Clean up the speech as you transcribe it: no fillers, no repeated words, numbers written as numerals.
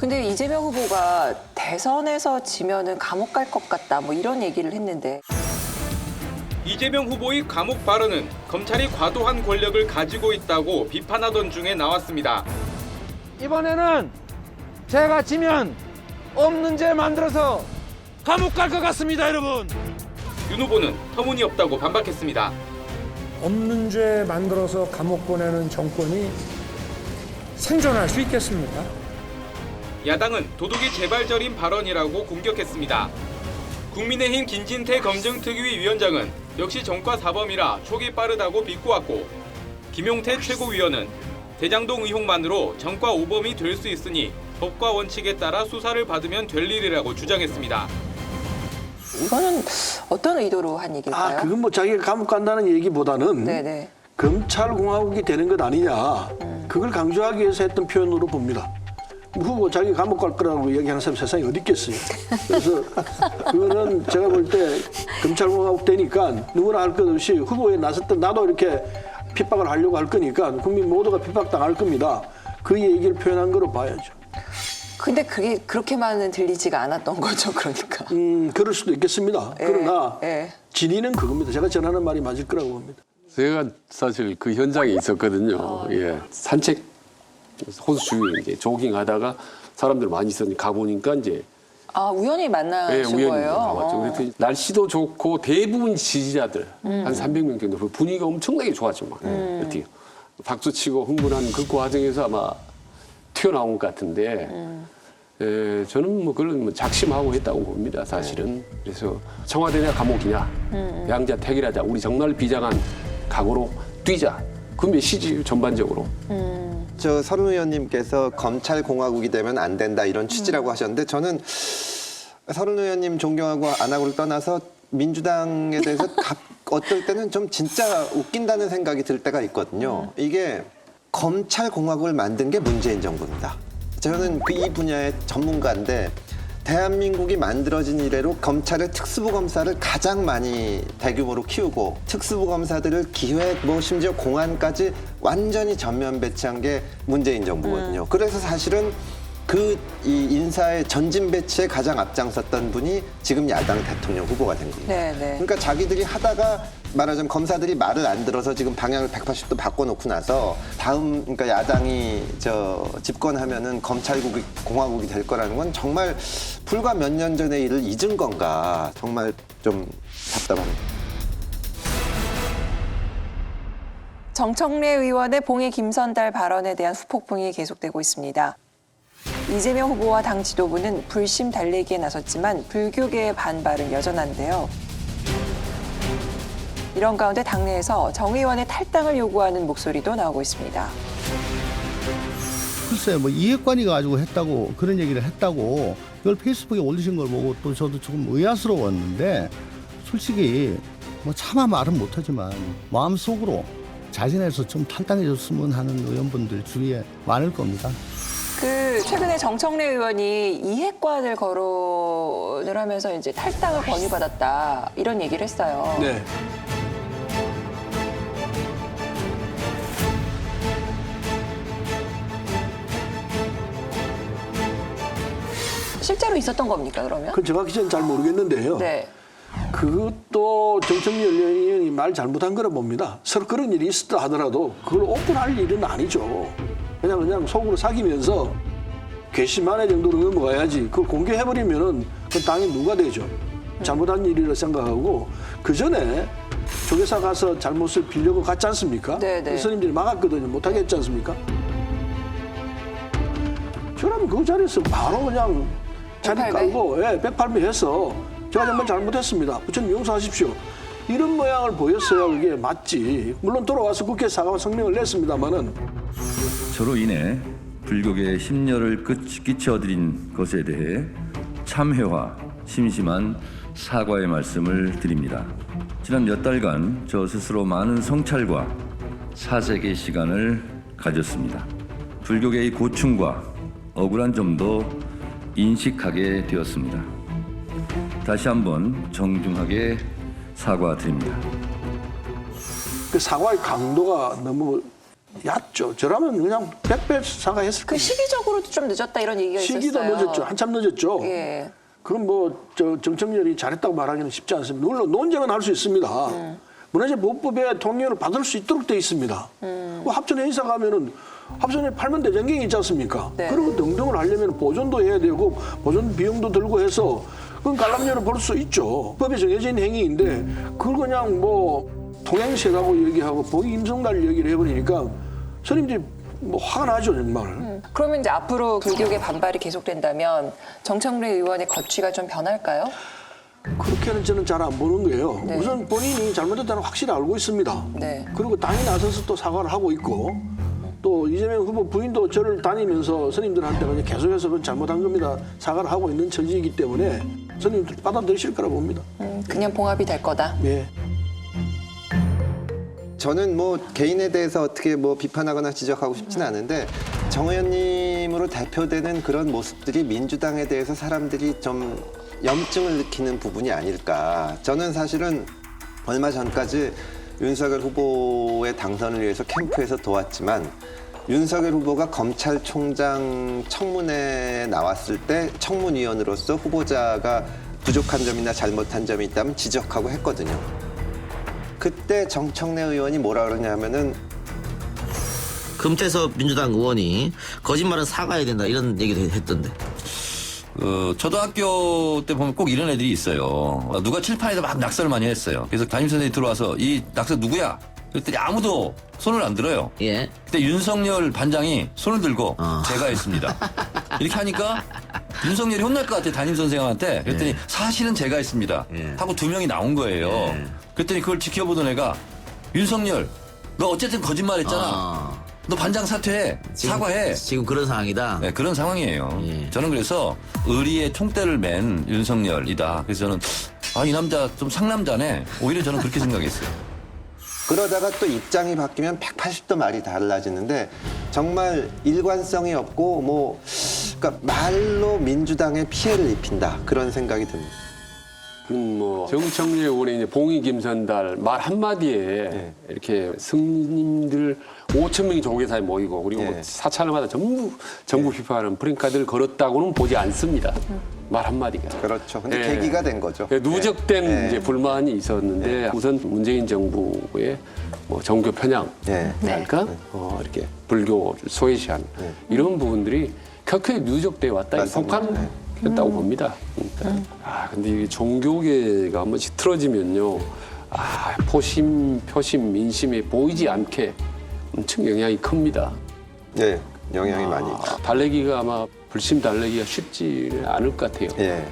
근데 이재명 후보가 대선에서 지면은 감옥 갈 것 같다 뭐 이런 얘기를 했는데 이재명 후보의 감옥 발언은 검찰이 과도한 권력을 가지고 있다고 비판하던 중에 나왔습니다. 이번에는 제가 지면 없는 죄 만들어서 감옥 갈 것 같습니다, 여러분. 윤 후보는 터무니없다고 반박했습니다. 없는 죄 만들어서 감옥 보내는 정권이 생존할 수 있겠습니까? 야당은 도둑이 재발절인 발언이라고 공격했습니다. 국민의힘 김진태 검증특위 위원장은 역시 전과 사범이라 촉이 빠르다고 비꼬았고, 김용태 최고위원은 대장동 의혹만으로 전과 오범이 될 수 있으니 법과 원칙에 따라 수사를 받으면 될 일이라고 주장했습니다. 이거는 어떤 의도로 한 얘기일까요? 그건 뭐 자기가 감옥 간다는 얘기보다는 네네. 검찰공화국이 되는 것 아니냐. 그걸 강조하기 위해서 했던 표현으로 봅니다. 후보 자기 감옥 갈 거라고 얘기하는 사람 세상에 어디 있겠어요. 그래서 그거는 제가 볼 때 검찰공화국 되니까 누구나 할 것 없이 후보에 나섰던 나도 이렇게 핍박을 하려고 할 거니까 국민 모두가 핍박당할 겁니다. 그 얘기를 표현한 거로 봐야죠. 근데 그게 그렇게만은 들리지가 않았던 거죠, 그러니까. 그럴 수도 있겠습니다. 그러나 예. 진위는 그겁니다. 제가 전하는 말이 맞을 거라고 봅니다. 제가 사실 그 현장에 있었거든요. 예, 산책 호수 이제 조깅하다가 사람들 많이 있었는데 가보니까 이제 우연히 만나신 우연히 거예요? 가봤죠. 그랬더니 날씨도 좋고 대부분 지지자들 한 300명 정도 분위기가 엄청나게 좋았죠. 막 어떻게 박수 치고 흥분한 그 과정에서 아마 튀어나온 것 같은데 저는 뭐 그걸 뭐 작심하고 했다고 봅니다. 사실은. 그래서 청와대냐 감옥이냐 양자택일하자. 우리 정말 비장한 각오로 뛰자. 그 메시지 전반적으로. 저 서른 의원님께서 검찰공화국이 되면 안 된다 이런 취지라고 하셨는데 저는 서른 의원님 존경하고 안 하고를 떠나서 민주당에 대해서 어떨 때는 좀 진짜 웃긴다는 생각이 들 때가 있거든요. 이게 검찰공화국을 만든 게 문재인 정부입니다. 저는 이 분야의 전문가인데 대한민국이 만들어진 이래로 검찰의 특수부검사를 가장 많이 대규모로 키우고 특수부검사들을 기획 뭐 심지어 공안까지 완전히 전면 배치한 게 문재인 정부거든요. 그래서 사실은 이 인사의 전진 배치에 가장 앞장섰던 분이 지금 야당 대통령 후보가 된 겁니다. 네네. 그러니까 자기들이 하다가 말하자면 검사들이 말을 안 들어서 지금 방향을 180도 바꿔놓고 나서 그러니까 야당이 집권하면은 검찰공화국이 될 거라는 건 정말 불과 몇 년 전의 일을 잊은 건가 정말 좀 답답합니다. 정청래 의원의 봉해 김선달 발언에 대한 후폭풍이 계속되고 있습니다. 이재명 후보와 당 지도부는 불심 달래기에 나섰지만 불교계의 반발은 여전한데요. 이런 가운데 당내에서 정 의원의 탈당을 요구하는 목소리도 나오고 있습니다. 글쎄 뭐 이해관이가 가지고 했다고 그런 얘기를 했다고 이걸 페이스북에 올리신 걸 보고 또 저도 조금 의아스러웠는데 솔직히 뭐 차마 말은 못하지만 마음속으로 자진해서 좀 탈당해줬으면 하는 의원분들 주위에 많을 겁니다. 최근에 정청래 의원이 이해관을 거론을 하면서 이제 탈당을 권유받았다 이런 얘기를 했어요. 네. 실제로 있었던 겁니까 그러면? 그건 정확히 저는 잘 모르겠는데요. 네. 그것도 정청래 의원이 말 잘못한 거라 봅니다. 서로 그런 일이 있었다 하더라도 그걸 오픈할 일은 아니죠. 그냥 속으로 사귀면서 괘씸한 애 정도로 넘어가야지. 그걸 공개해버리면은 그 당연히 누가 되죠. 잘못한 일이라 생각하고 그 전에 조계사 가서 잘못을 빌려고 갔지 않습니까? 네네. 스님들이 막았거든요. 못하게 했지 않습니까? 저라면 그 자리에서 바로 그냥 자리 108배? 깔고 108배 해서 제가 정말 잘못했습니다. 부처님 용서하십시오. 이런 모양을 보였어야 그게 맞지. 물론 돌아와서 국회 사과 성명을 냈습니다마는 저로 인해 불교계의 심려를 끼쳐드린 것에 대해 참회와 심심한 사과의 말씀을 드립니다. 지난 몇 달간 저 스스로 많은 성찰과 사색의 시간을 가졌습니다. 불교계의 고충과 억울한 점도 인식하게 되었습니다. 다시 한번 정중하게 사과드립니다. 그 사과의 강도가 너무 얕죠. 저라면 그냥 100배 사과했을 그 거예요. 시기적으로도 좀 늦었다 이런 얘기가 시기도 있었어요. 늦었죠. 한참 늦었죠. 예. 그럼 정청렬이 잘했다고 말하기는 쉽지 않습니다. 물론 논쟁은 할 수 있습니다. 문화재보호법에 동의를 받을 수 있도록 돼 있습니다. 합천에 행사 가면은 합천에 팔면 대장경이 있지 않습니까? 네. 그리고 등등을 하려면 보존도 해야 되고 보존 비용도 들고 해서 그건 관람료를 벌 수 있죠. 법에 정해진 행위인데 그걸 그냥 통행세라고 얘기하고 보기 임성달 얘기를 해버리니까 스님들이 화가 나죠 정말. 그러면 이제 앞으로 불교계 반발이 계속된다면 정청래 의원의 거취가 좀 변할까요? 그렇게는 저는 잘 안 보는 거예요. 네. 우선 본인이 잘못했다는 확실히 알고 있습니다. 네. 그리고 당이 나서서 또 사과를 하고 있고 또 이재명 후보 부인도 저를 다니면서 스님들한테 그냥 계속해서 그건 잘못한 겁니다. 사과를 하고 있는 처지이기 때문에 스님들 받아들이실 거라 봅니다. 그냥 봉합이 될 거다. 예. 저는 개인에 대해서 어떻게 비판하거나 지적하고 싶지는 않은데 정 의원님으로 대표되는 그런 모습들이 민주당에 대해서 사람들이 좀 염증을 느끼는 부분이 아닐까. 저는 사실은 얼마 전까지 윤석열 후보의 당선을 위해서 캠프에서 도왔지만 윤석열 후보가 검찰총장 청문회에 나왔을 때 청문위원으로서 후보자가 부족한 점이나 잘못한 점이 있다면 지적하고 했거든요. 그때 정청래 의원이 뭐라 그러냐면은 금태섭 민주당 의원이 거짓말은 사과해야 된다 이런 얘기도 했던데. 초등학교 때 보면 꼭 이런 애들이 있어요. 누가 칠판에다 막 낙서를 많이 했어요. 그래서 담임선생님이 들어와서 이 낙서 누구야? 그랬더니 아무도 손을 안 들어요. 예. 그때 윤석열 반장이 손을 들고 제가 했습니다. 이렇게 하니까 윤석열이 혼날 것 같아 담임선생님한테. 그랬더니 사실은 제가 했습니다. 하고 2명이 나온 거예요. 그랬더니 그걸 지켜보던 애가 윤석열 너 어쨌든 거짓말했잖아. 너 반장 사퇴해. 사과해. 지금 그런 상황이다. 네, 그런 상황이에요. 예. 저는 그래서 의리의 총대를 맨 윤석열이다. 그래서 저는 이 남자 좀 상남자네. 오히려 저는 그렇게 생각했어요. 그러다가 또 입장이 바뀌면 180도 말이 달라지는데 정말 일관성이 없고 그러니까 말로 민주당에 피해를 입힌다 그런 생각이 듭니다. 정청래 의원의 이제 봉의 김선달 말 한마디에 이렇게 스님들 5천 명이 조계사에 모이고 그리고 사찰마다 전부 정부 비판하는 프랭카드를 걸었다고는 보지 않습니다. 말 한마디가. 그렇죠. 근데 계기가 된 거죠. 누적된 이제 불만이 있었는데 우선 문재인 정부의 정교 편향랄까 이렇게 불교를 소외시한 이런 부분들이 켜켜이 누적돼 왔다. 속한했다고 봅니다. 근데 이게 종교계가 한 번씩 틀어지면요, 포심, 표심, 민심에 보이지 않게 엄청 영향이 큽니다. 네, 영향이 많이 있죠. 달래기가 아마 불심 달래기가 쉽지 않을 것 같아요. 예.